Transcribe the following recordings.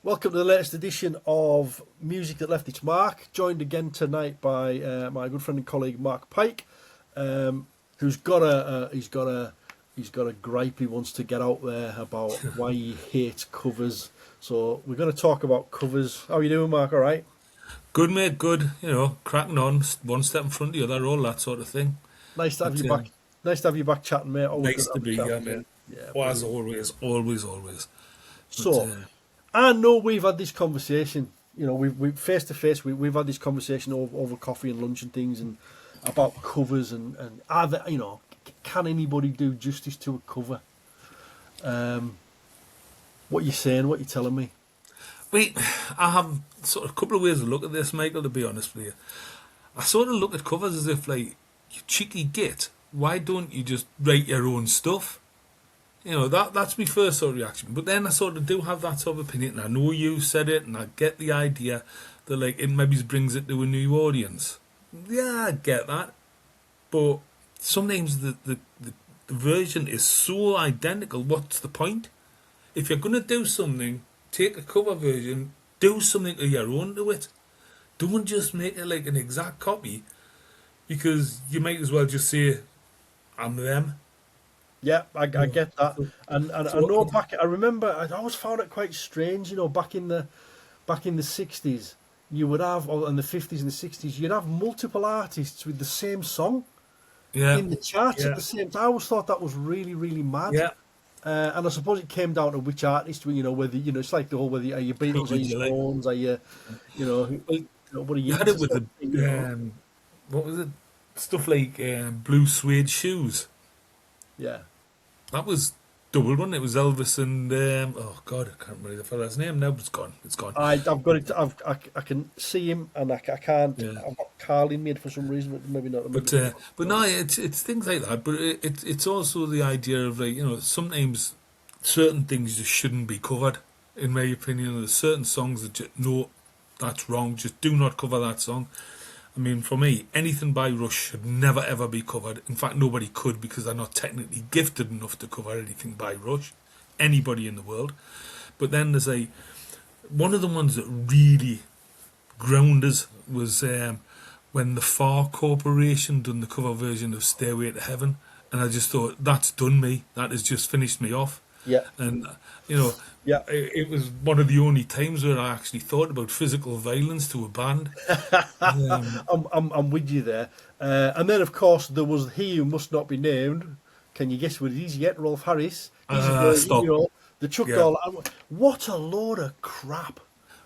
Welcome to the latest edition of Music That Left Its Mark. Joined again tonight by my good friend and colleague Mark Pike, who's got a gripe he wants to get out there about why he hates covers. So we're going to talk about covers. How are you doing, Mark? All right. Good, mate, good. Cracking on, one step in front of the other, all that sort of thing. Nice to have But you back. Nice to have you back chatting, mate. Always good nice to to have a be chat here, with you. man. Yeah, Oh, as brilliant. always, always, always. But So I know we've had this conversation. We face to face. We've had this conversation over coffee and lunch and things, and about covers and are there, can anybody do justice to a cover? What you saying? What you telling me? wait, I have sort of a couple of ways to look at this, Michael. To be honest with you, I sort of look at covers as if, like, you cheeky git. Why don't you just write your own stuff? That's my first sort of reaction. But then I sort of do have that sort of opinion. And I know you said it, and I get the idea that, like, it maybe brings it to a new audience. Yeah, I get that. But sometimes the version is so identical. What's the point? If you're going to do something, take a cover version, do something of your own to it. Don't just make it like an exact copy, because you might as well just say, I'm them. Yeah, I No. get that, So, and I so know back. I remember I always found it quite strange. Back in the '60s, you would have, or in the '50s and the '60s, you'd have multiple artists with the same song yeah, in the charts at yeah, the same time. I always thought that was really, really mad. yeah. And I suppose it came down to which artist, whether it's like the whole whether are you Who Beatles, are did you you like? Stones, are you, Well, what are you you had into? it with the what was it? Stuff like blue suede shoes. Yeah. That was double, wasn't it? It was Elvis and oh god, I can't remember the fella's name now. But it's gone. It's gone. I've got it. I can see him, and I can't. Yeah. I've got Carl in me for some reason, but maybe not. Maybe But no, it's things like that. But it's also the idea of, like, sometimes certain things just shouldn't be covered. In my opinion, there's certain songs that just, no, that's wrong. Just do not cover that song. I mean, for me, anything by Rush should never ever be covered. In fact, nobody could, because they're not technically gifted enough to cover anything by Rush. Anybody in the world. But then there's one of the ones that really ground us was when the Far Corporation done the cover version of Stairway to Heaven, and I just thought, that's done me. That has just finished me off. yeah, And you know, yeah. it was one of the only times where I actually thought about physical violence to a band. Um, I'm with you there. And then, of course, there was He Who Must Not Be Named. Can you guess what it is yet? Rolf Harris. He's a version, Stop. the Chuck Yeah. Doll. What a load of crap.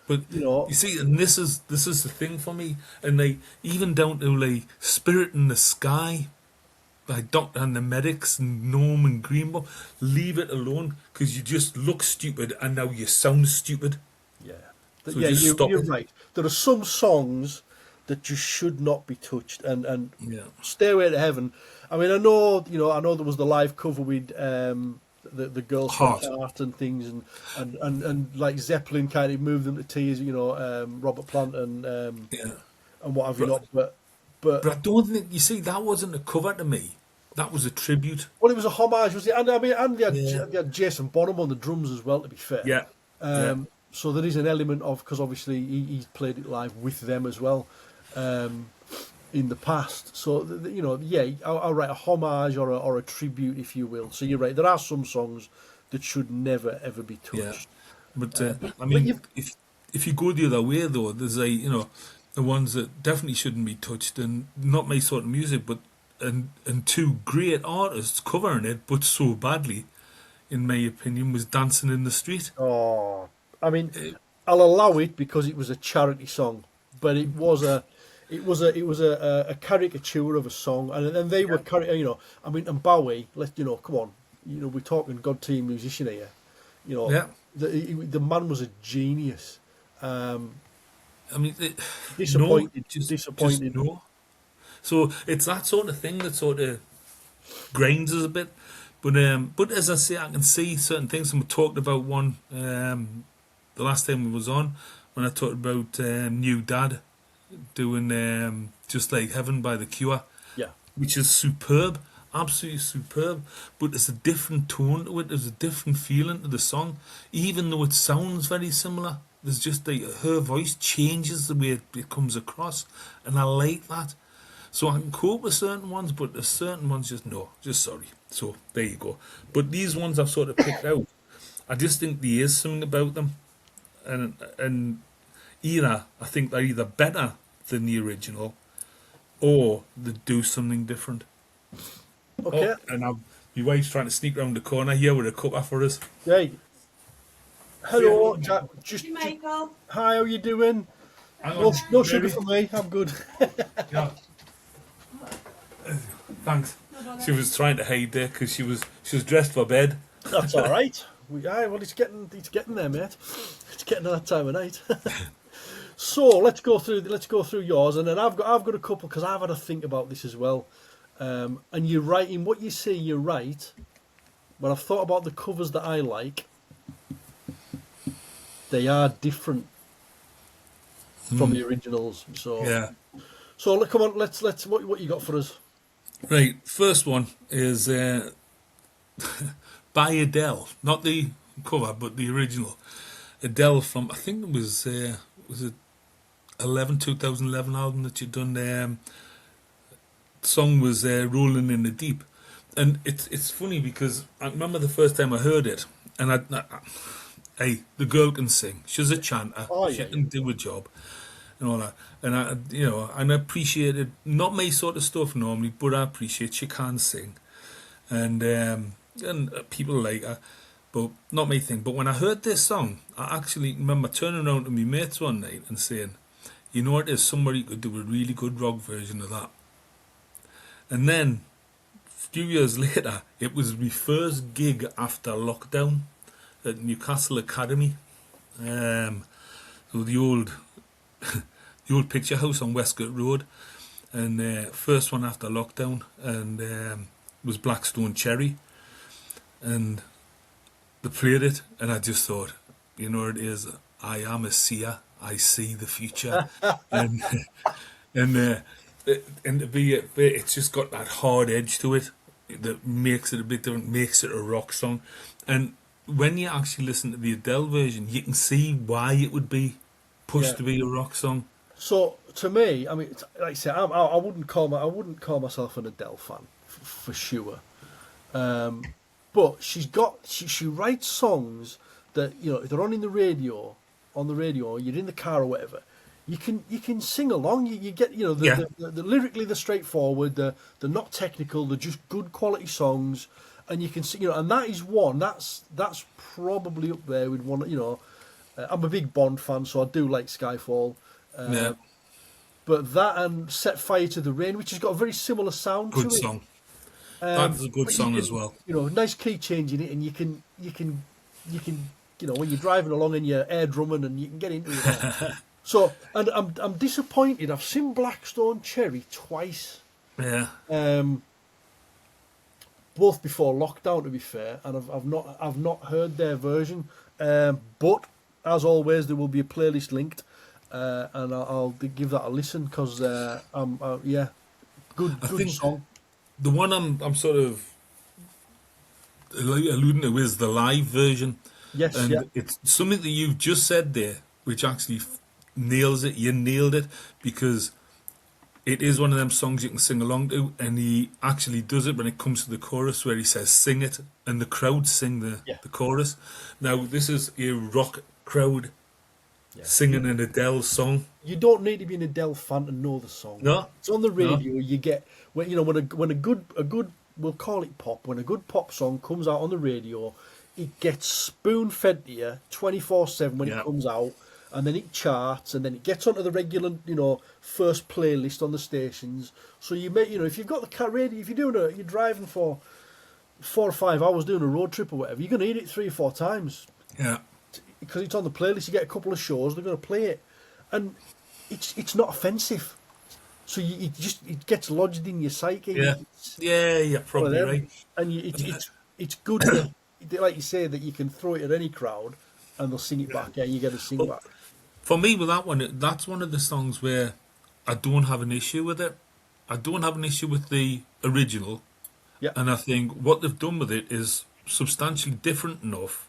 But You know, you see, and this is the thing for me, and they even down to, like, Spirit in the Sky by Doctor and the Medics and Norman Greenbaum. Leave it alone, because you just look stupid and now you sound stupid. yeah. So Yeah, just stop you're it. right. There are some songs that just should not be touched. And Yeah. Stairway to Heaven. I mean, I know there was the live cover with the girls from Heart. Heart and things, and like Zeppelin kind of moved them to tears. Robert Plant Yeah. and what have you But not. But but I don't think, you see, that wasn't a cover to me. That was a tribute. well, it was a homage, was it? And I mean, and Yeah. they had Jason Bonham on the drums as well. To be fair, Yeah. Yeah. so there is an element of, because obviously he's played it live with them as well in the past. So yeah, I'll write a homage or a tribute, if you will. So you're right. There are some songs that should never ever be Yeah. touched. But I But mean, you've if you go the other way though, there's the ones that definitely shouldn't be touched, and not my sort of music, but and two great artists covering it, but so badly, in my opinion, was Dancing in the Street. Oh, I mean, Uh, I'll allow it because it was a charity song, but it was a caricature of a song, and they were I mean, and Bowie, come on, we're talking God team musician here, you know, yeah, the man was a genius. Um, I mean, no, disappointed, just disappointed. no. So it's that sort of thing that sort of grinds us a bit. But as I say, I can see certain things, and we talked about one the last time we was on, when I talked about New Dad doing Just Like Heaven by The Cure, Yeah, which is superb, absolutely superb. But there's a different tone to it. There's a different feeling to the song, even though it sounds very similar. there's just her voice changes the way it comes across, and I like that. So I can cope with certain ones, but there's certain ones just sorry. So there you go. But these ones I've sort of picked out. I just think there is something about them, and either I think they're either better than the original, or they do something different. Okay. Oh, and my wife's trying to sneak round the corner here with a cuppa for us. Hey. Hello, Yeah. Jack. Hey, Michael. Hi, how you doing? Hang No, on, no sugar Mary. for me. I'm good. Yeah. Thanks. She was trying to hide there because she was dressed for bed. That's all right. Well, it's getting there, mate. It's getting to that time of night. So let's go through yours, and then I've got a couple because I've had to think about this as well. And you're right in what you say. You're right, but I've thought about the covers that I like. They are different from the originals. So Yeah. So come on, let's what you got for us? Right. First one is by Adele, not the cover, but the original. Adele from I think it was it 2011 album that you'd done. The song was "Rolling in the Deep," and it's funny because I remember the first time I heard it, and hey, the girl can sing. She's a chanter. Oh, She yeah, can do a job and all that. And I appreciated not my sort of stuff normally, but I appreciate she can sing, and people like her, but not my thing. But when I heard this song, I actually remember turning around to my mates one night and saying, "You know what? Is somebody could do a really good rock version of that." And then a few years later, it was my first gig after lockdown at Newcastle Academy. So the old picture house on Westgate Road, and first one after lockdown, and was Blackstone Cherry, and they played it, and I just thought, you know, it is. I am a seer. I see the future, and and to be it's just got that hard edge to it that makes it a bit different, makes it a rock song, and when you actually listen to the Adele version, you can see why it would be pushed to be a rock song. So to me, I mean, like I say, I wouldn't call myself an Adele fan for sure. But she writes songs that, you know, if they're on the radio, or you're in the car or whatever, you can sing along. You get, you know, the lyrically they're straightforward, they're not technical, they're just good quality songs, and you can see, you know, and that is one that's probably up there with one. You know, I'm a big Bond fan, so I do like Skyfall. Yeah, But that and Set Fire to the Rain, which has got a very similar sound good to it. song. That's a good But song as well. You know, nice key change in it, and you can, you know, when you're driving along and you're air drumming, and you can get into it. So, and I'm disappointed. I've seen Blackstone Cherry twice, Yeah, both before lockdown, to be fair, and I've not heard their version. But as always, there will be a playlist linked, and I'll give that a listen because yeah, good think song. the one I'm sort of alluding to is the live version, Yes, and yeah. it's something that you've just said there, which actually nails it. You nailed it because it is one of them songs you can sing along to, and he actually does it when it comes to the chorus where he says "sing it," and the crowd sing the chorus. Now this is a rock crowd singing an Adele song. You don't need to be an Adele fan to know the song. No, It's on the no. radio. You get when, you know, when a good we'll call it pop. When a good pop song comes out on the radio, it gets spoon fed to you 24/7 when it comes out, and then it charts, and then it gets onto the regular, you know, first playlist on the stations. So you make, you know, if you've got the car radio, if you're driving for 4 or 5 hours doing a road trip or whatever, you're going to hear it 3 or 4 times Yeah, because it's on the playlist. You get a couple of shows, they're going to play it, and it's not offensive. So it gets lodged in your psyche. yeah, you're probably right. And it's good that, like you say, that you can throw it at any crowd and they'll sing it back. Yeah, you get to sing back. For me, with that one, that's one of the songs where I don't have an issue with it. I don't have an issue with the original. Yeah. And I think what they've done with it is substantially different enough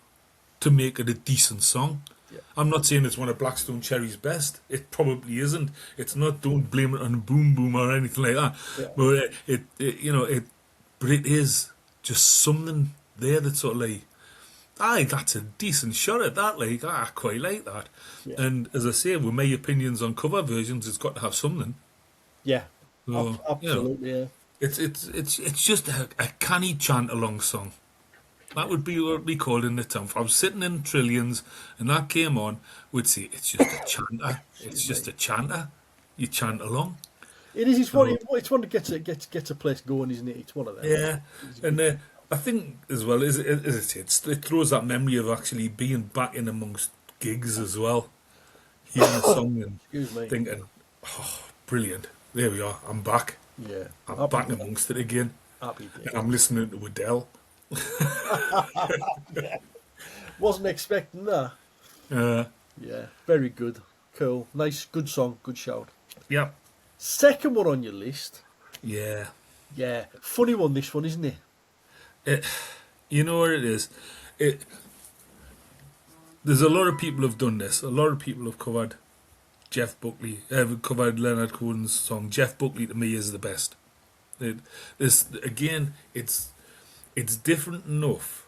to make it a decent song. Yeah. I'm not saying it's one of Blackstone Cherry's best. It probably isn't. It's not. Don't blame it on Boom Boom or anything like that. Yeah. But but it is just something there that's sort of like, aye, that's a decent shot at that. Like, I quite like that. Yeah. And as I say, with my opinions on cover versions, it's got to have something. Yeah. So, Absolutely. Yeah. It's just a canny chant along song. That would be what we called in the town. If I was sitting in Trillions and that came on, we'd say it's just a chanter. It's just a chanter. You chant along. It is. It's one that gets a place going, isn't it? It's one of them. Yeah, and I think as well as it throws that memory of actually being back in amongst gigs as well, hearing the song and Excuse me. thinking, "Oh, brilliant! There we are. I'm back. Yeah. I'm back amongst it again, Happy day. and I'm listening to Adele." Wasn't expecting that. Yeah. Very good. Cool. Nice. Good song. Good shout. Yeah, Second one on your list. yeah. Yeah. Funny one. This one, isn't it? You know what it is? There's a lot of people have done this. A lot of people have covered Jeff Buckley, covered Leonard Cohen's song. Jeff Buckley to me is the best. It's different enough,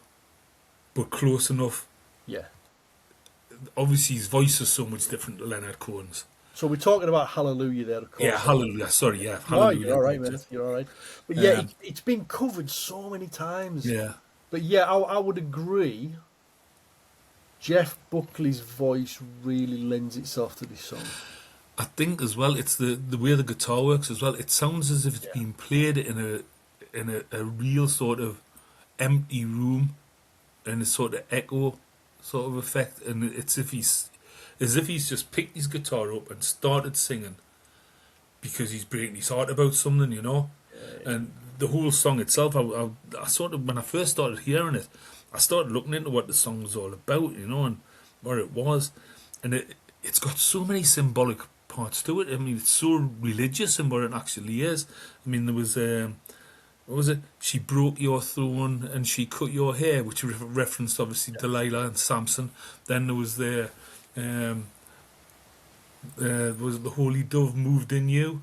but close enough. Yeah. Obviously, his voice is so much different to Leonard Cohen's. So we're talking about Hallelujah there, of course. Yeah, Hallelujah. Sorry, yeah, No, Hallelujah. you're all right, man. You're all right. But yeah, Um, it's been covered so many times. Yeah, But yeah, I would agree. Jeff Buckley's voice really lends itself to this song. I think as well. It's the way the guitar works as well. It sounds as if it's being played in a real sort of empty room, and a sort of echo sort of effect, and it's as if he's just picked his guitar up and started singing because he's breaking his heart about something, you know. And the whole song itself, I sort of, when I first started hearing it, I started looking into what the song was all about, you know, and what it was, and it's got so many symbolic parts to it. I mean, it's so religious in what it actually is. I mean, there was what was it? She broke your throne and she cut your hair, which referenced obviously Delilah and Samson. Then there was was the Holy Dove moved in you,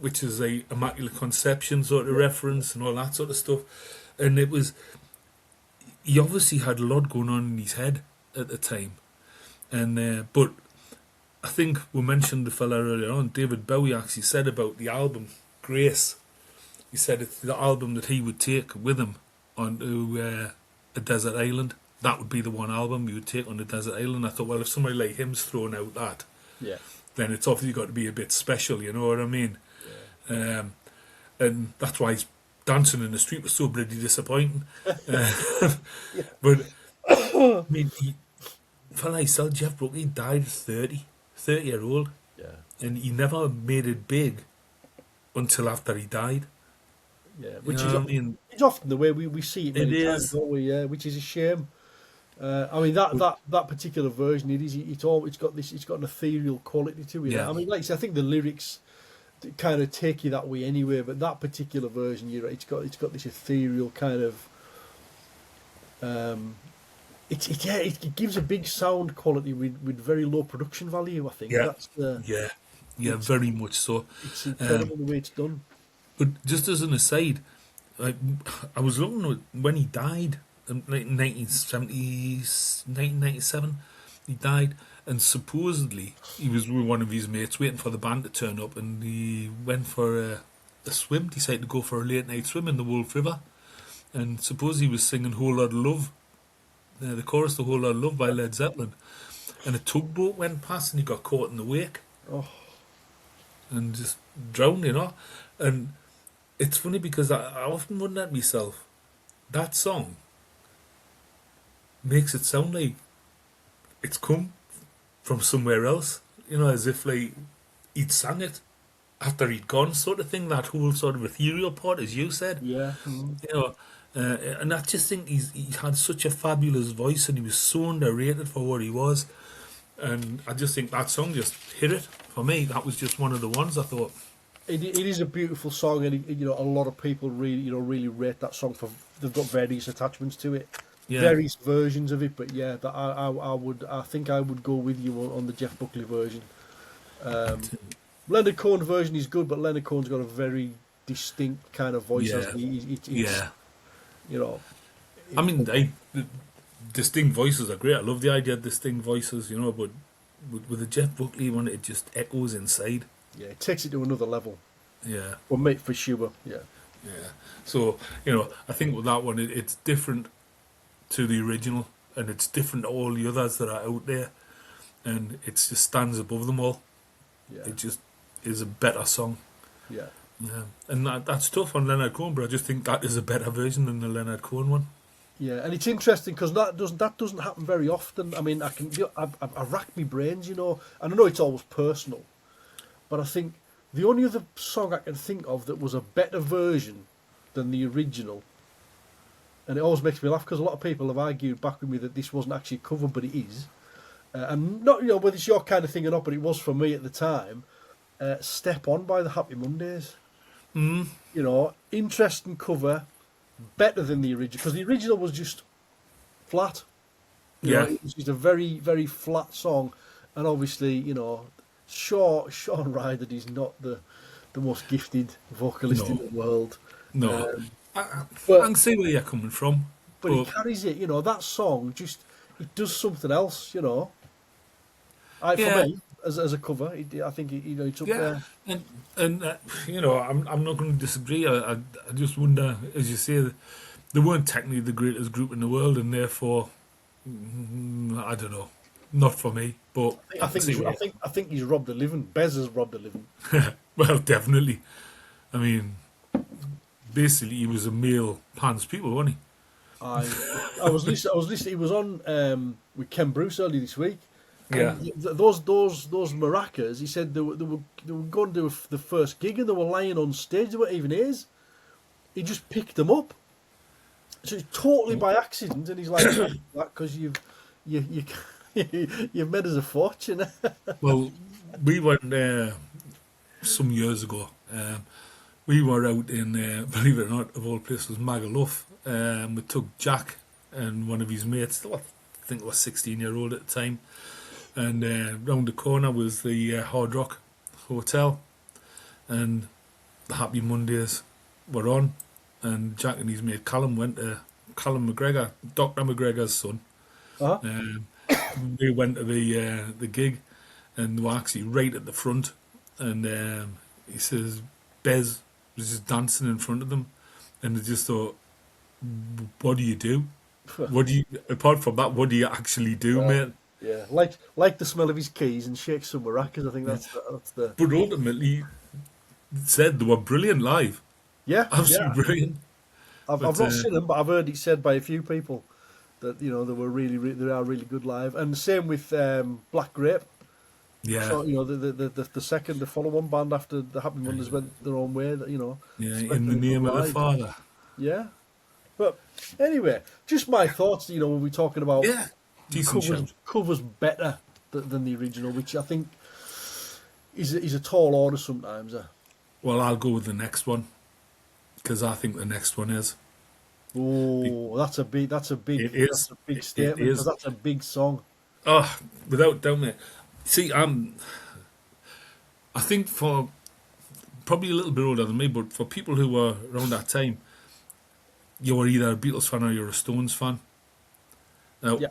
which is a Immaculate Conception sort of reference and all that sort of stuff. And it was, he obviously had a lot going on in his head at the time. And but I think we mentioned the fella earlier on, David Bowie actually said about the album Grace. He said it's the album that he would take with him onto a desert island. That would be the one album he would take on the desert island. I thought, well, if somebody like him's thrown out that, then it's obviously got to be a bit special, you know what I mean? Yeah. And that's why his dancing in the street was so bloody disappointing. But, I mean, fella I saw, Jeff Buckley, died at 30-year-old. Yeah. And he never made it big until after he died. Yeah, which is, I mean, it's often the way we see it many times, don't we? Yeah, which is a shame. I mean that particular version, it's got an ethereal quality to it. Yeah. I mean, like I said, I think the lyrics kind of take you that way anyway. But that particular version, you're right, it's got this ethereal kind of. It gives a big sound quality with very low production value. I think. Yeah. That's very much so. It's incredible the way it's done. But just as an aside, I was looking at when he died in 1997. He died, and supposedly he was with one of his mates waiting for the band to turn up, and he went for a swim. Decided to go for a late night swim in the Wolf River, and suppose he was singing "Whole Lot of Love," the chorus "The Whole Lot of Love" by Led Zeppelin, and a tugboat went past, and he got caught in the wake, and just drowned, you know, and. It's funny because I often wonder at myself, that song makes it sound like it's come from somewhere else, you know, as if like he'd sang it after he'd gone, sort of thing, that whole sort of ethereal part, as you said. Yeah. You know, and I just think he had such a fabulous voice and he was so underrated for what he was. And I just think that song just hit it for me. That was just one of the ones I thought. It is a beautiful song, and a lot of people really rate that song for they've got various attachments to it. Yeah. various versions of it, but yeah, that I think I would go with you on the Jeff Buckley version. Leonard Cohen's version is good, but Leonard Cohen's got a very distinct kind of voice, Yeah. hasn't he? It's Yeah. you know, I it, mean, distinct voices are great. I love the idea of distinct voices, but with the Jeff Buckley one, it just echoes inside. yeah, it takes it to another level. Yeah. Well, mate, for sure. Yeah, Yeah. So, I think with that one, it's different to the original, and it's different to all the others that are out there, and it just stands above them all. yeah, It just is a better song. yeah. Yeah. And that's tough on Leonard Cohen, but I just think that is a better version than the Leonard Cohen one. Yeah, and it's interesting because that doesn't happen very often. I mean, I racked my brains, and I know it's always personal, but I think the only other song I can think of that was a better version than the original, and it always makes me laugh because a lot of people have argued back with me that this wasn't actually a cover, but it is, and not whether it's your kind of thing or not, but it was for me at the time. "Step On" by the Happy Mondays. Mm. Interesting cover, better than the original because the original was just flat. It was just a very, very flat song, and obviously, Sean Ryder is not the most gifted vocalist in No. the world. No. Um, I but can see where you're coming from. but he But carries it. That song just it does something else. For yeah, me as a cover, I think it's up yeah, there. and I'm not going to disagree. I just wonder, as you say, they weren't technically the greatest group in the world, and therefore, I don't know, not for me. But I I can think see he's, I where. think I think he's robbed a living. Bez has robbed a living. Well, definitely. I mean, basically, he was a male Pans people, wasn't he? I I was listening. He was on with Ken Bruce earlier this week, Yeah. and those maracas. He said they were going to do the first gig and they were lying on stage. They weren't even his. He just picked them up, so it's totally by accident. And he's like, "That because you you've made us a fortune." Well, we went there some years ago. We were out in, believe it or not, of all places, Magaluf. We took Jack and one of his mates, I think was 16-year-old at the time, and round the corner was the Hard Rock Hotel, and the Happy Mondays were on, and Jack and his mate Callum went to Callum McGregor, Dr. McGregor's son. Uh-huh. We went to the gig, and they were actually right at the front, and he says Bez was just dancing in front of them, and they just thought, what do you do? What do you, apart from that, what do you actually do, mate? Yeah, like the smell of his keys and shake some maracas. I think that's the But ultimately, said they were brilliant live, yeah. absolutely brilliant. I've But not seen them, but I've heard it said by a few people that they were they are really good live. And the same with Black Grape. yeah, So the follow-on band after the Happy Mondays went their own way. yeah, in expecting the it to name of the live. Father. Yeah, but anyway, just my thoughts. When we're talking about Yeah, decent shout. covers better than the original, which I think is a tall order sometimes. Well, I'll go with the next one because I think the next one is. Oh, that's a big It is. that's a big It statement is. because that's a big song. Oh, without doubt, mate. See, I think for probably a little bit older than me, but for people who were around that time, you were either a Beatles fan or you're a Stones fan. Now, Yeah.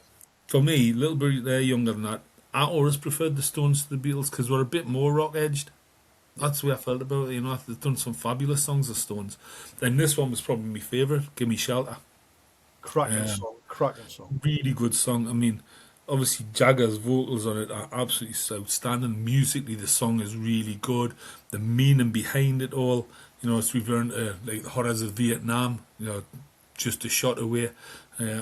for me, a little bit younger than that, I always preferred the Stones to the Beatles because we're a bit more rock edged. That's the way I felt about it. They've done some fabulous songs, the Stones. And this one was probably my favourite, Give Me Shelter. Cracking song. Really good song. I mean, obviously Jagger's vocals on it are absolutely outstanding. Musically, the song is really good. The meaning behind it all, as we've learned, like the horrors of Vietnam, just a shot away,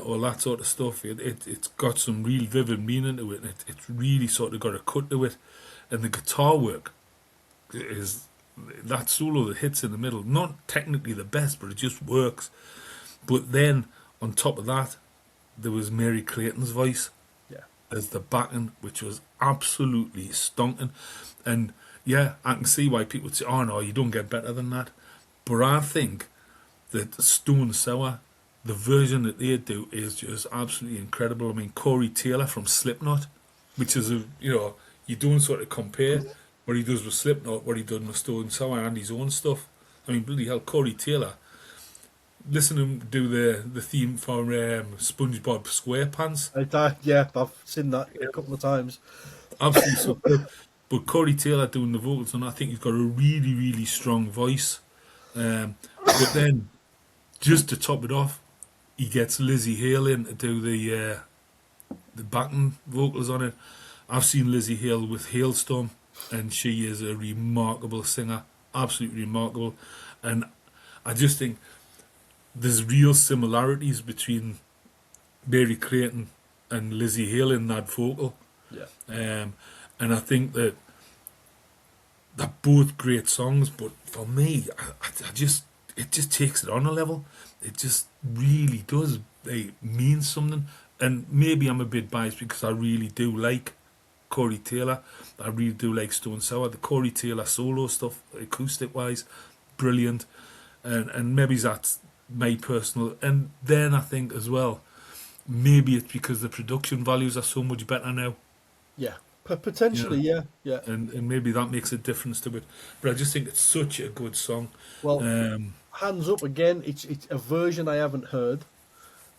all that sort of stuff. It's got some real vivid meaning to it. It's really sort of got a cut to it, and the guitar work is that solo that hits in the middle. Not technically the best, but it just works. But then on top of that, there was Mary Clayton's voice Yeah. as the backing, which was absolutely stonking. And yeah, I can see why people would say, "Oh no, you don't get better than that." But I think that Stone Sour the version that they do is just absolutely incredible. I mean, Corey Taylor from Slipknot, which is you don't sort of compare what he does with Slipknot, what he done with Stone Sour and his own stuff. I mean, bloody hell, Corey Taylor. Listen to him do the theme for SpongeBob SquarePants. Yeah, I've seen that a couple of times. Absolutely superb. But Corey Taylor doing the vocals, and I think he's got a really, really strong voice. But then, just to top it off, he gets Lizzie Hale in to do the backing vocals on it. I've seen Lizzie Hale with Hailstorm, and she is a remarkable singer, absolutely remarkable. And I just think there's real similarities between Mary Clayton and Lizzie Hale in that vocal. Yeah. And I think that they're both great songs, but for me, I just it just takes it on a level. It just really does. It means something. And maybe I'm a bit biased because I really do like Corey Taylor. I really do like Stone Sour. The Corey Taylor solo stuff, acoustic wise, brilliant. And maybe that's my personal. And then I think as well, maybe it's because the production values are so much better now. Yeah. Potentially, yeah. And maybe that makes a difference to it. But I just think it's such a good song. Well, Hands Up again. It's a version I haven't heard.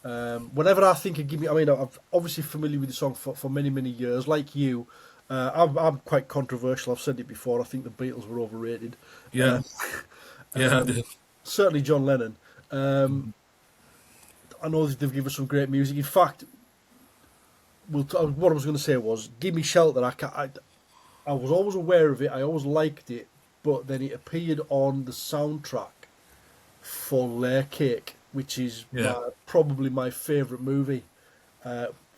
Whenever I think of I'm obviously familiar with the song for many, many years. Like you, I'm quite controversial. I've said it before. I think the Beatles were overrated. Yeah, I do. Certainly John Lennon. I know they've given us some great music. In fact, what I was going to say was, "Give Me Shelter." I was always aware of it. I always liked it, but then it appeared on the soundtrack for Layer Cake, which is probably my favourite movie.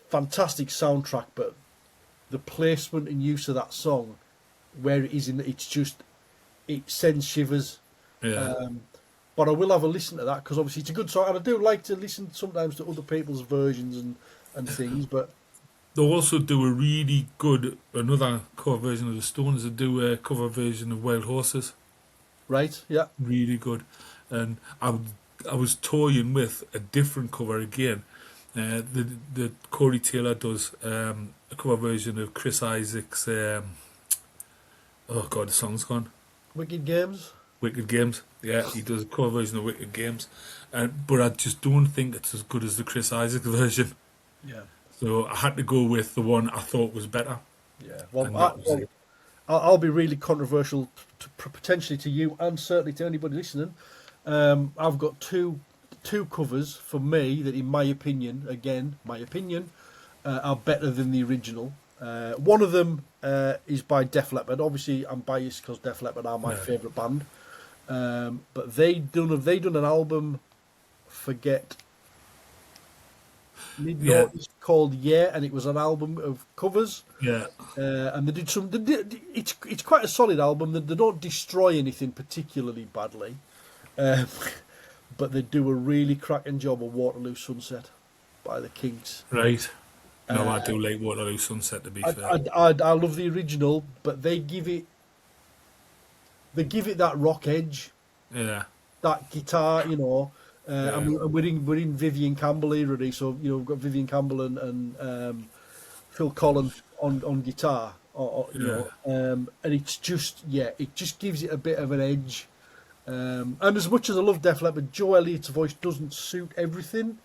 Fantastic soundtrack, but the placement and use of that song, where it is it sends shivers. Yeah. But I will have a listen to that because obviously it's a good song, and I do like to listen sometimes to other people's versions and things. But they also do a really good another cover version of the Stones. They do a cover version of Wild Horses. Right, yeah, Really good. And I was toying with a different cover again. The Corey Taylor does a cover version of Chris Isaac's. Oh God, the song's gone. Wicked Games. Wicked Games, yeah, he does a cover version of Wicked Games, but I just don't think it's as good as the Chris Isaac version. Yeah. So I had to go with the one I thought was better. Yeah. Well, I'll be really controversial, potentially to you and certainly to anybody listening. I've got two covers for me that, in my opinion, are better than the original. One of them is by Def Leppard. Obviously, I'm biased because Def Leppard are my favourite band. But they done an album, Forget Midnight, called Yeah, and it was an album of covers. Yeah. And they did some. It's quite a solid album. They don't destroy anything particularly badly, but they do a really cracking job of Waterloo Sunset by the Kinks. Right. No, I do like Waterloo Sunset, to be fair. I love the original, but they give it that rock edge, that guitar, and we're in Vivian Campbell era, so we've got Vivian Campbell and Phil Collins on guitar, and it's just it just gives it a bit of an edge. And as much as I love Def Leppard, Joe Elliott's voice doesn't suit everything,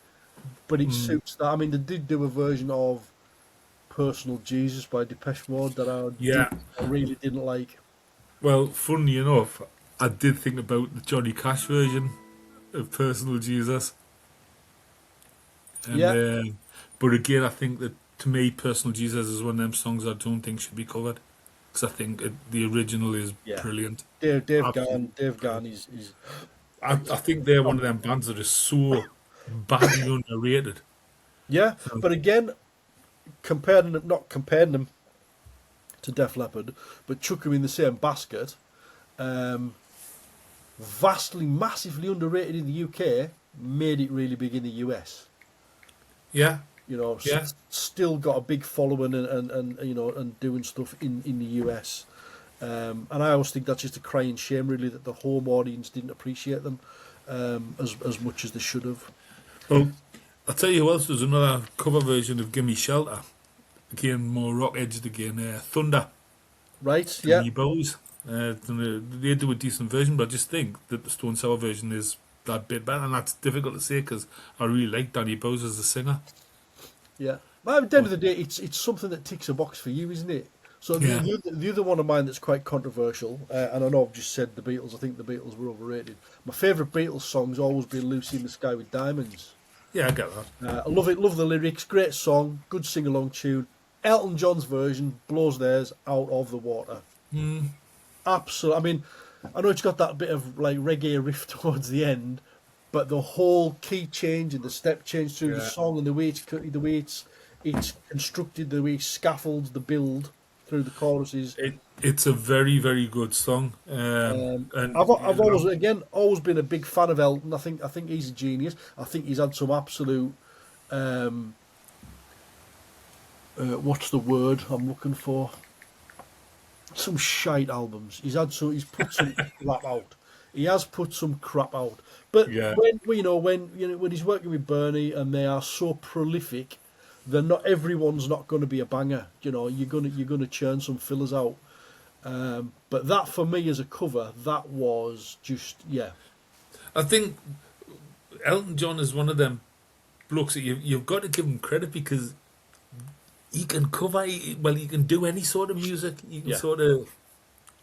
but it suits that. I mean, they did do a version of Personal Jesus by Depeche Mode that I really didn't like. Well, funny enough, I did think about the Johnny Cash version of Personal Jesus. And, but again, I think that, to me, Personal Jesus is one of them songs I don't think should be covered. Because I think the original is brilliant. Dave Gahan is... I think they're one of them bands that is so badly underrated. Yeah, but again, not comparing them to Def Leppard, but chuck them in the same basket. Vastly, massively underrated in the UK, made it really big in the US. Yeah. Still got a big following and doing stuff in the US. And I always think that's just a crying shame, really, that the home audience didn't appreciate them as much as they should have. Well, I'll tell you who else does another cover version of Gimme Shelter. Again, more rock edged again. Thunder, Right? Yeah. Danny Bowes. They do a decent version, but I just think that the Stone Sour version is that bit better, and that's difficult to say because I really like Danny Bowes as a singer. Yeah. But at the end But of the day, it's something that ticks a box for you, isn't it? So yeah, the other one of mine that's quite controversial, and I know I've just said the Beatles. I think the Beatles were overrated. My favourite Beatles song's always been "Lucy in the Sky with Diamonds." yeah, I get that. I love it. Love the lyrics. Great song. Good sing along tune. Elton John's version blows theirs out of the water. Mm, Absolutely. I mean, I know it's got that bit of like reggae riff towards the end, but the whole key change and the step change through the yeah, song and the way it's constructed, the way it scaffolds the build through the choruses. it's a very very good song. And I've always been a big fan of Elton. I think he's a genius. I think he's had some absolute um, what's the word I'm looking for? Some shite albums. He's put some crap out. He has put some crap out. But yeah, when he's working with Bernie and they are so prolific, they're not everyone's not going to be a banger. You're gonna churn some fillers out. But that for me as a cover, that was just yeah. I think Elton John is one of them blokes that you've got to give him credit because he can cover. Well, he can do any sort of music. He can Yeah. sort of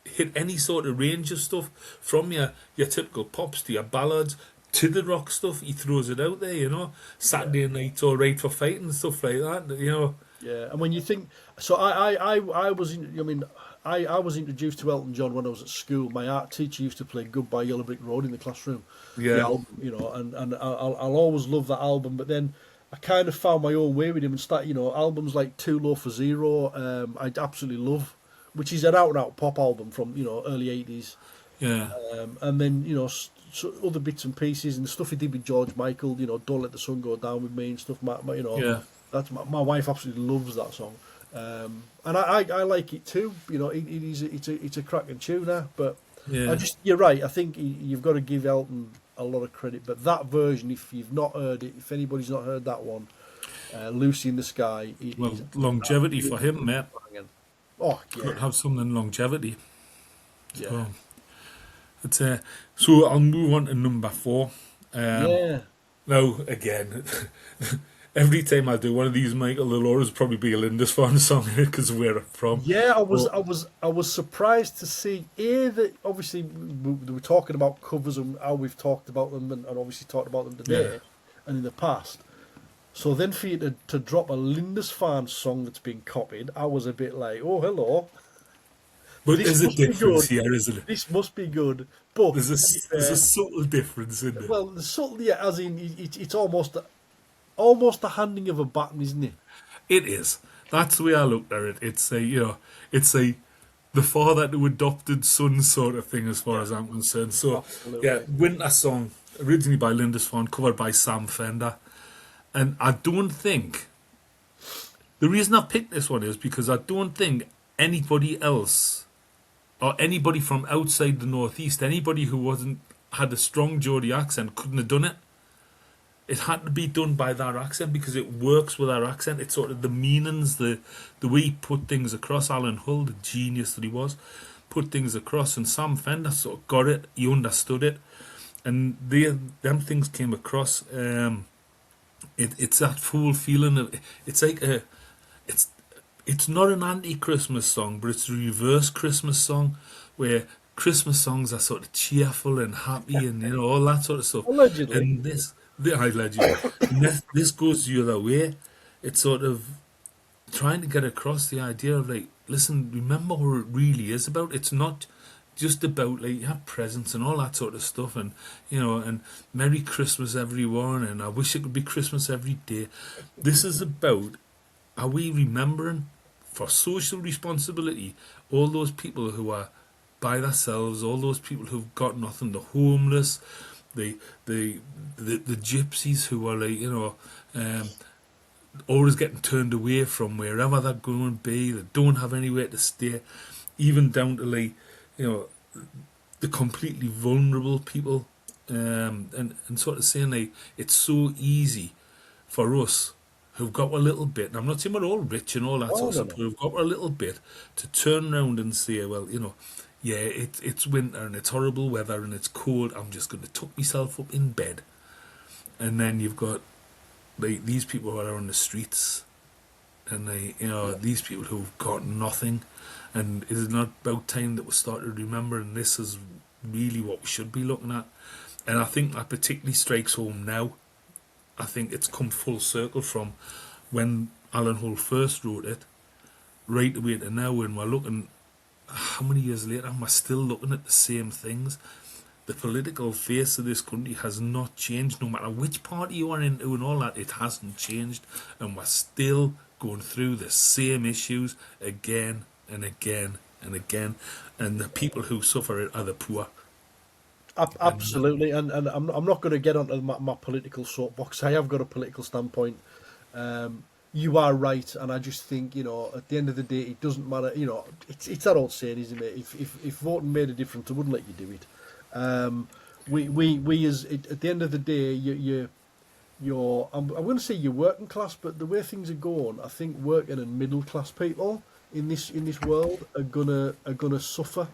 hit any sort of range of stuff from your typical pops to your ballads to the rock stuff. He throws it out there, Yeah. Saturday Night's All Right for Fighting and stuff like that. Yeah, and when you think, so I was, I mean, I was introduced to Elton John when I was at school. My art teacher used to play "Goodbye Yellow Brick Road" in the classroom, the Yeah, album, and I'll always love that album. But then I kind of found my own way with him and started, albums like "Too Low for Zero," I absolutely love, which is an out and out pop album from early 80s, yeah, and then other bits and pieces and the stuff he did with George Michael, "Don't Let the Sun Go Down with Me" and stuff. yeah, That's my wife absolutely loves that song, and I like it too. It's a cracking tuner, but yeah. you're right. I think you've got to give Elton a lot of credit. But that version, if you've not heard it, if anybody's not heard that one, "Lucy in the Sky," it Well, is longevity for him, absolutely mate. banging. Oh Got yeah, to have something longevity. yeah, So, so I'll move on to number 4. Um, yeah. Now, again, every time I do one of these, Michael, there'll always probably be a Lindisfarne song in it because of where I'm from. Yeah, But I was surprised to see that obviously we were talking about covers and how we've talked about them and obviously talked about them yeah, today and in the past. So then for you to drop a Lindisfarne song that's been copied, I was a bit like, oh hello, but this there's a must be difference good. here, isn't it? This must be good. But to be There's a fair, subtle difference in it. well, the subtlety, as in it's almost the handing of a baton, isn't it? It is. That's the way I looked at it. It's a the father to adopted son sort of thing as far Yeah, as I'm concerned. So yeah, absolutely. Winter Song originally by Lindisfarne, covered by Sam Fender, and I don't think the reason I picked this one is because I don't think anybody else or anybody from outside the Northeast, anybody who wasn't had a strong Geordie accent couldn't have done it. It had to be done by that accent because it works with our accent. It's sort of the meanings, the way he put things across. Alan Hull, the genius that he was, put things across, and Sam Fender sort of got it. He understood it, and them things came across. It's that full feeling of it's like it's not an anti-Christmas song, but it's a reverse Christmas song where Christmas songs are sort of cheerful and happy and all that sort of stuff. Allegedly. And I led you. And this goes the other way. It's sort of trying to get across the idea of like, listen, remember what it really is about. It's not just about like have presents and all that sort of stuff, and and Merry Christmas everyone, and I wish it could be Christmas every day. This is about, are we remembering for social responsibility all those people who are by themselves, all those people who've got nothing, the homeless, the gypsies who are like always getting turned away from wherever they're going to be, they don't have anywhere to stay, even down to like the completely vulnerable people and sort of saying like it's so easy for us who've got a little bit, and I'm not saying we're all rich and all that Oh sort of no, stuff, no. but who've got a little bit to turn around and say, well, yeah, it's winter and it's horrible weather and it's cold. I'm just going to tuck myself up in bed. And then you've got like these people who are on the streets, and Yeah. these people who've got nothing. And is it not about time that we start to remember? And this is really what we should be looking at. And I think that particularly strikes home now. I think it's come full circle from when Alan Hull first wrote it, right away to now, when we're looking, how many years later, and we're still looking at the same things. The political face of this country has not changed, no matter which party you are into and all that, it hasn't changed. And we're still going through the same issues again and again and again. And the people who suffer it are the poor. And Absolutely, and I'm not going to get onto my political soapbox. I have got a political standpoint. You are right, and I just think at the end of the day, it doesn't matter. It's that old saying, isn't it? If voting made a difference, I wouldn't let you do it. We as at the end of the day, you're I'm going to say you're working class, but the way things are going, I think working and middle class people in this world are gonna suffer.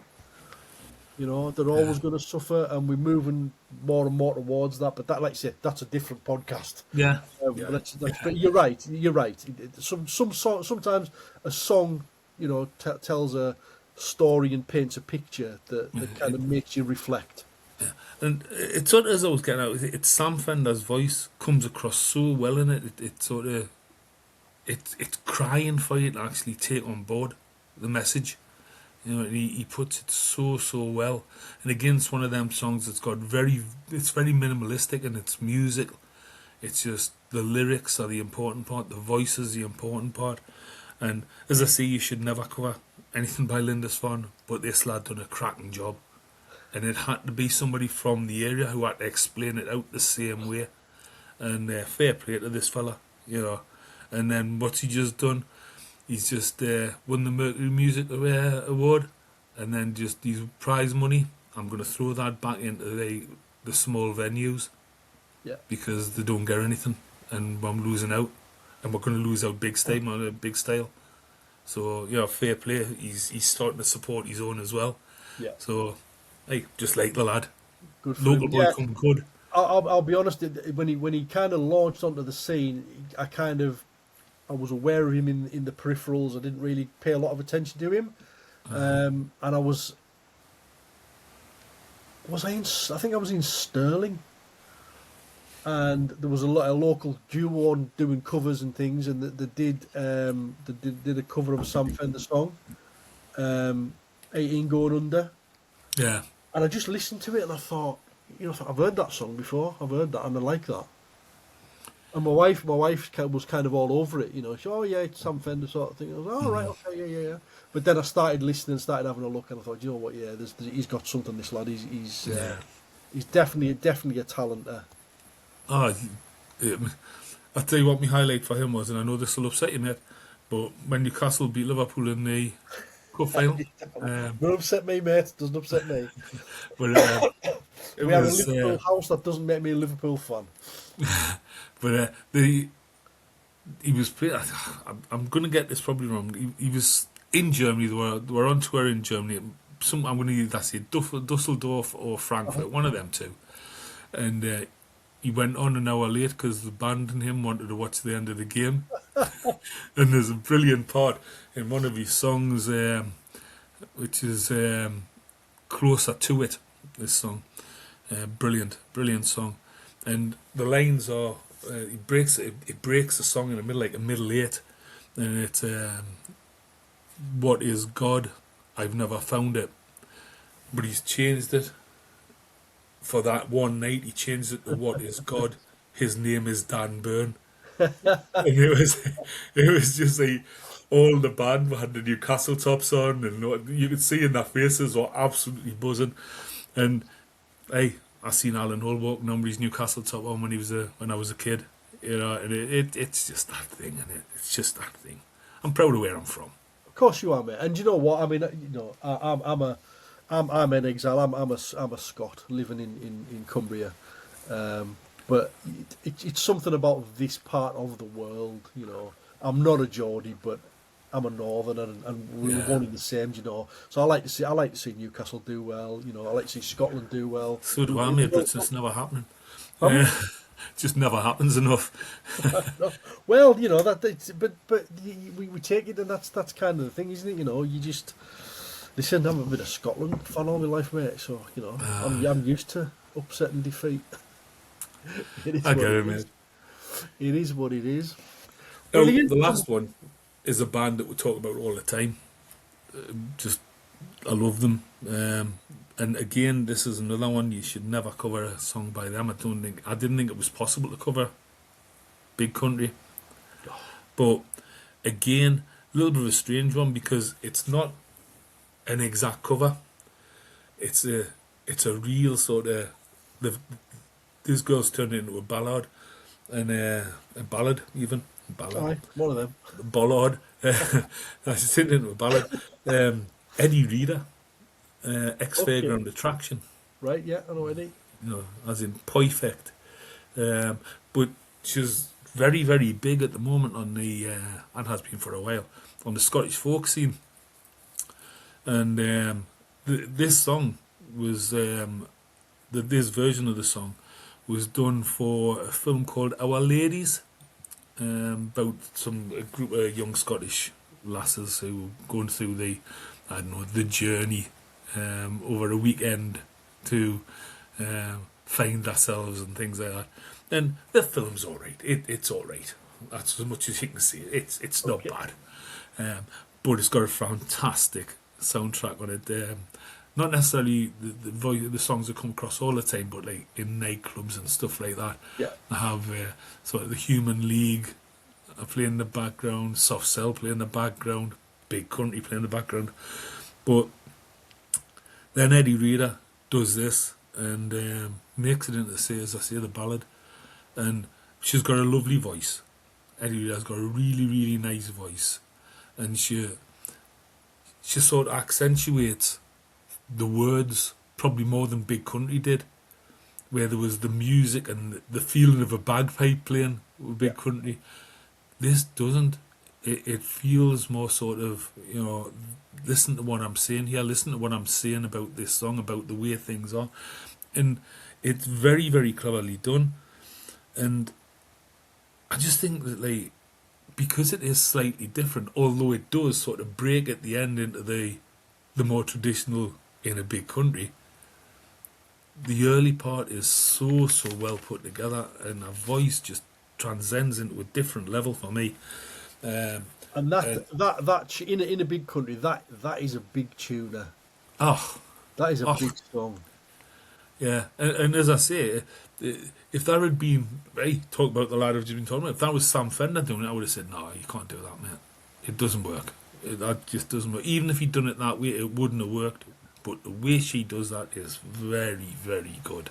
They're yeah, always going to suffer, and we're moving more and more towards that. But that, like I said, that's a different podcast. yeah, But yeah, but you're right. You're right. Sometimes a song, tells a story and paints a picture that kind of makes you reflect. and it sort of, as I was getting out, it's Sam Fender's voice comes across so well in it. It sort of, it's crying for you to actually take on board the message. And he puts it so well. And again, it's one of them songs that's it's very minimalistic and it's music. It's just the lyrics are the important part, the voice is the important part. And as I say, you should never cover anything by Lindisfarne, but this lad done a cracking job. And it had to be somebody from the area who had to explain it out the same way. And fair play to this fella. And then what's he just done? He's just won the Mercury Music Award, and then just these prize money. I'm going to throw that back into the small venues Yeah. because they don't get anything, and I'm losing out, and we're going to lose out big style on a big style. So fair play. He's starting to support his own as well. Yeah. So hey, just like the lad, Good for local him. boy Yeah. come good. I'll be honest. When he kind of launched onto the scene, I was aware of him in the peripherals. I didn't really pay a lot of attention to him, and I think I was in Stirling, and there was a local duo doing covers and things, and they did a cover of a Sam Fender song, 18 Going Under, Yeah, and I just listened to it and I thought, I've heard that song before. I've heard that and I like that. And my wife was kind of all over it. She, oh yeah, it's Sam Fender sort of thing. I was, oh right, okay, yeah. But then I started listening, started having a look, and I thought, you know what, yeah, he's got something. This lad, yeah. he's definitely a talent there. Oh, I'll tell you what my highlight for him was, and I know this will upset you, mate, but when Newcastle beat Liverpool in the cup final, Don't upset me, mate. Doesn't upset me. but it We have a was, Liverpool house that doesn't make me a Liverpool fan. but he was. I'm going to get this probably wrong. He was in Germany. They were on tour in Germany. I'm going to either say Dusseldorf or Frankfurt, one of them two, and. He went on an hour late because the band and him wanted to watch the end of the game. And there's a brilliant part in one of his songs, which is Closer to It, this song. Brilliant song. And the lines are, it breaks the song in the middle, like a middle eight. And it's, what is God? I've never found it. But he's changed it. For that one night, he changed it to "What is God? His name is Dan Byrne," and it was just like all the band had the Newcastle tops on, and you could see in their faces were absolutely buzzing. And hey, I seen Alan Hull walking on with his Newcastle top on when I was a kid, and it's just that thing, and it's just that thing. I'm proud of where I'm from. Of course you are, mate. And you know what? I mean, I'm a I'm in exile. I'm a Scot living in Cumbria, but it's something about this part of the world. You know, I'm not a Geordie, but I'm a Northerner, and we were Yeah. one in the same. You know, so I like to see Newcastle do well. You know, I like to see Scotland do well. So do I, In the mate, but World it's Cup. just never happening. Pardon? Just never happens enough. No. Well, you know that. But we take it, and that's kind of the thing, isn't it? You know, you just listen. I've been a Scotland fan all my life, mate. So you know, I'm used to upset and defeat. It is I what get it it, is. mate. It is what it is. Oh, Brilliant. the last one is a band that we talk about all the time. Just, I love them. And again, this is another one you should never cover a song by them. I didn't think it was possible to cover Big Country, but again, a little bit of a strange one because it's not an exact cover. It's a real sort of the these girls turned it into a ballad and a ballad even ballad Aye, one of them. ballad. I should turned it into a ballad. Eddie Reader, ex Okay. Fairground Attraction, Right. Yeah, I know Eddie. you know, as in perfect. But she's very very big at the moment on the and has been for a while on the Scottish folk scene. And this song was this version of the song was done for a film called Our Ladies, about a group of young Scottish lasses who were going through I don't know, the journey over a weekend to find themselves and things like that. And the film's all right. It's all right. That's as much as you can see. It's not Okay. bad, but it's got a fantastic soundtrack on it. Not necessarily the songs that come across all the time, but like in nightclubs and stuff like that. Yeah. I have sort of the Human League playing in the background, Soft Cell playing in the background, Big Country playing in the background. But then Eddie Reader does this and makes it into, as I say, the ballad. And she's got a lovely voice. Eddie Reader's got a really, really nice voice. And she sort of accentuates the words probably more than Big Country did, where there was the music and the feeling of a bagpipe playing with Yeah. Big Country. This doesn't. It feels more sort of, you know, listen to what I'm saying here, listen to what I'm saying about this song, about the way things are. And it's very, very cleverly done. And I just think that, like, because it is slightly different, although it does sort of break at the end into the more traditional in a Big Country, the early part is so well put together, and her voice just transcends into a different level for me. Um, And and in a Big Country, that is a big tuner. oh, That is a oh, big song. yeah, and as I say, if that had been right, talk about the lad I've just been talking about. If that was Sam Fender doing it, I would have said, "No, you can't do that, mate. It doesn't work. That just doesn't work. Even if he'd done it that way, it wouldn't have worked." But the way she does that is very, very good.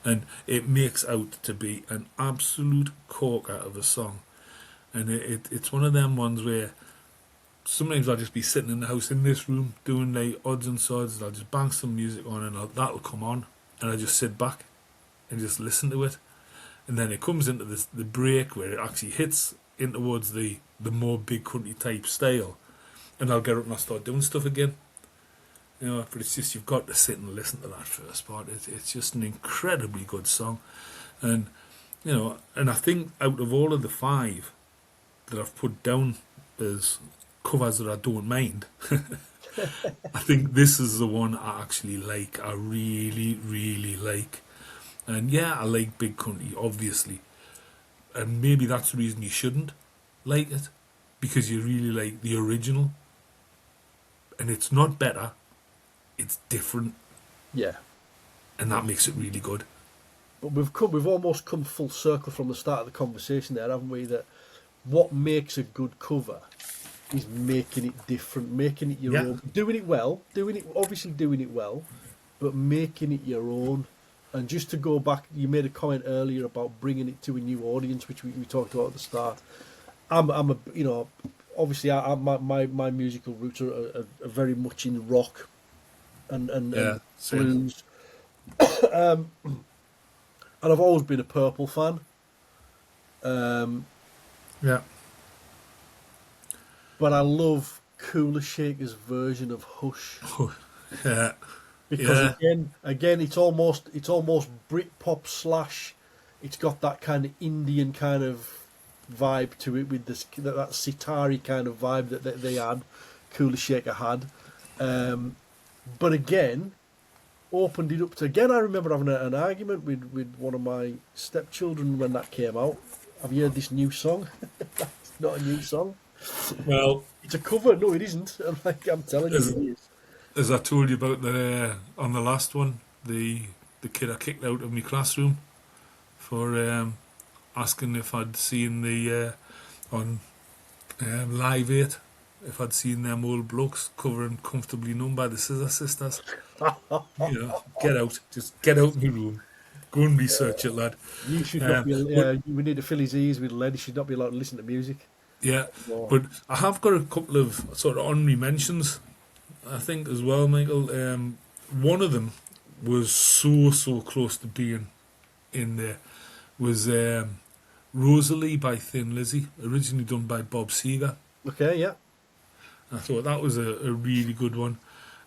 And it makes out to be an absolute corker of a song. And it's one of them ones where sometimes I'll just be sitting in the house in this room doing like odds and sods, and I'll just bang some music on and that'll come on, and I just sit back and just listen to it. And then it comes into the break where it actually hits in towards the more Big Country type style, and I'll get up and I'll start doing stuff again. You know, but it's just you've got to sit and listen to that first part. It's just an incredibly good song, and you know, and I think out of all of the five that I've put down as covers that I don't mind, I think this is the one I actually like. I really, really like, and yeah, I like Big Country, obviously, and maybe that's the reason you shouldn't like it because you really like the original, and it's not better. It's different, Yeah. and that makes it really good. But we've almost come full circle from the start of the conversation there, haven't we? That what makes a good cover is making it different, making it your Yeah, own, doing it well, doing it well, but making it your own. And just to go back, you made a comment earlier about bringing it to a new audience, which we talked about at the start. I'm a, obviously my musical roots are very much in rock, Yeah, and same. blues. And I've always been a Purple fan. Um, Yeah. but I love Cooler Shaker's version of Hush Yeah. because Yeah. again, it's almost Britpop slash. It's got that kind of Indian kind of vibe to it with this that sitari kind of vibe that they had. Cooler Shaker had, but again, opened it up to again. I remember having an argument with one of my stepchildren when that came out. Have you heard this new song? It's not a new song. Well, It's a cover. No, it isn't. I'm telling you, as it is. as I told you about the on the last one, the kid I kicked out of my classroom for asking if I'd seen the on Live 8, if I'd seen them old blokes covering Comfortably Numb by the Scissor Sisters. You know, get out. Just get out of my room. Go and research it, lad. You should not be. But We need to fill his ears with lead. He should not be allowed to listen to music. yeah, No. but I have got a couple of sort of honorary mentions, I think, as well, Michael. One of them was so close to being in there was Rosalie by Thin Lizzy, originally done by Bob Seger. Okay, yeah, I thought that was a really good one.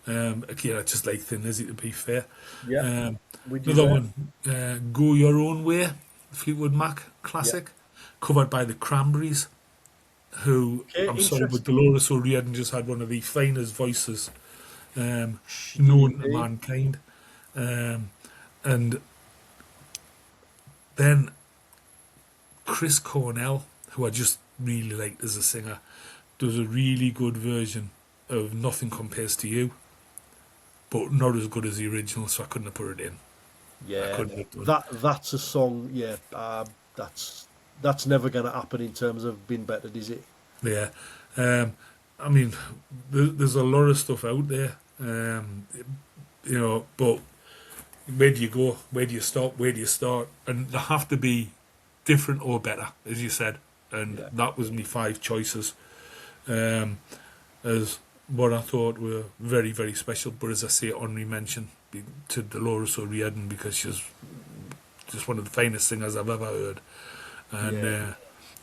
Again, I just like Thin Lizzy, to be fair. yeah. Um, We do Another that. one, Go Your Own Way, Fleetwood Mac Yeah. classic, covered by the Cranberries, who, Okay, I'm sorry, but interesting. Dolores O'Riordan just had one of the finest voices She did known to indeed. mankind. Um, and then Chris Cornell, who I just really liked as a singer, does a really good version of Nothing Compares to You, but not as good as the original, so I couldn't have put it in. I Yeah, couldn't have done. that's a song. Yeah, that's never going to happen in terms of being bettered, is it? Yeah. I mean, there's a lot of stuff out there, but where do you go? Where do you stop? Where do you start? And they have to be different or better, as you said. And Yeah. that was my 5 choices, as what I thought were very, very special. But as I say, honorary mention to Dolores O'Riordan, because she's just one of the finest singers I've ever heard. And Yeah.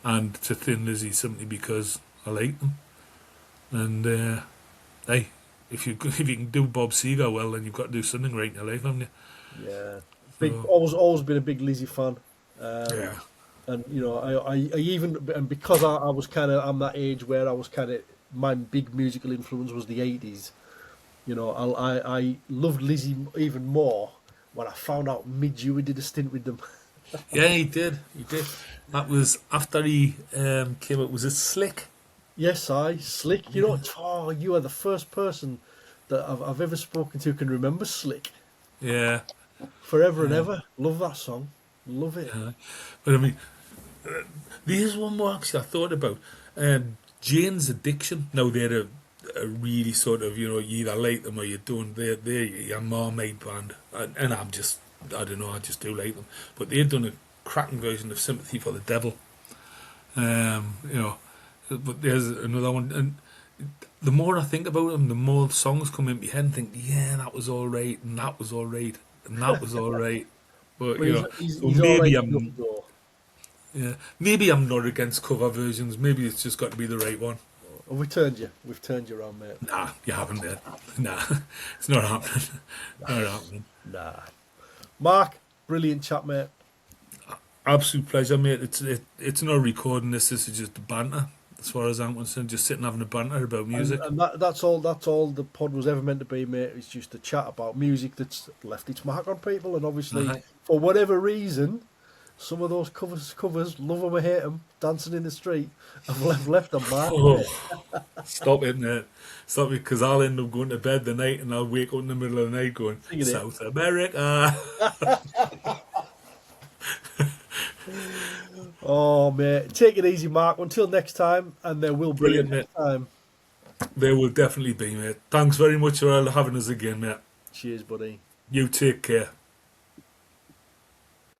and to Thin Lizzy simply because I like them. And hey, if you can do Bob Seger well, then you've got to do something right in your life, haven't you? Yeah, big. So Always been a big Lizzie fan. yeah, And I even and because I was I'm that age where I was my big musical influence was the 80s. I loved Lizzie even more when I found out Midge Ure did a stint with them. yeah, he did, he did. That was after he came up. Was it Slick? Yes, I Slick. You are the first person that I've ever spoken to who can remember Slick. Yeah, Forever and yeah. ever. Love that song. Love it. But I mean, there's one more actually I thought about. Jane's Addiction. Now they're a really sort of, you either like them or you don't. They're your Marmaid band, and I don't know, I just do like them. But they've done a cracking version of Sympathy for the Devil. Um, you know, but there's another one, and the more I think about them, the more songs come in my head and think, yeah, that was all right, and that was all right, and that was all right. But But so he's all right enough maybe though. I'm not against cover versions. Maybe it's just got to be the right one. We've turned you. We've turned you around, mate. Nah, you haven't yet. Nah, it's not happening. Not happening. Nah. Mark, brilliant chat, mate. Absolute pleasure, mate. It's not recording this. This is just banter, as far as I'm concerned. Just sitting having a banter about And, music. and that's all. That's all the pod was ever meant to be, mate. It's just a chat about music that's left its mark on people, and obviously, Aye. for whatever reason, some of those covers, love them or hate them, dancing in the street, have left a mark. Oh, Mate. stop it, mate. Stop it, because I'll end up going to bed the night and I'll wake up in the middle of the night going, Singing it. South America. Oh, mate, take it easy, Mark. Until next time, and there will be a Brilliant, mate. next time. There will definitely be, mate. Thanks very much for having us again, mate. Cheers, buddy. You take care.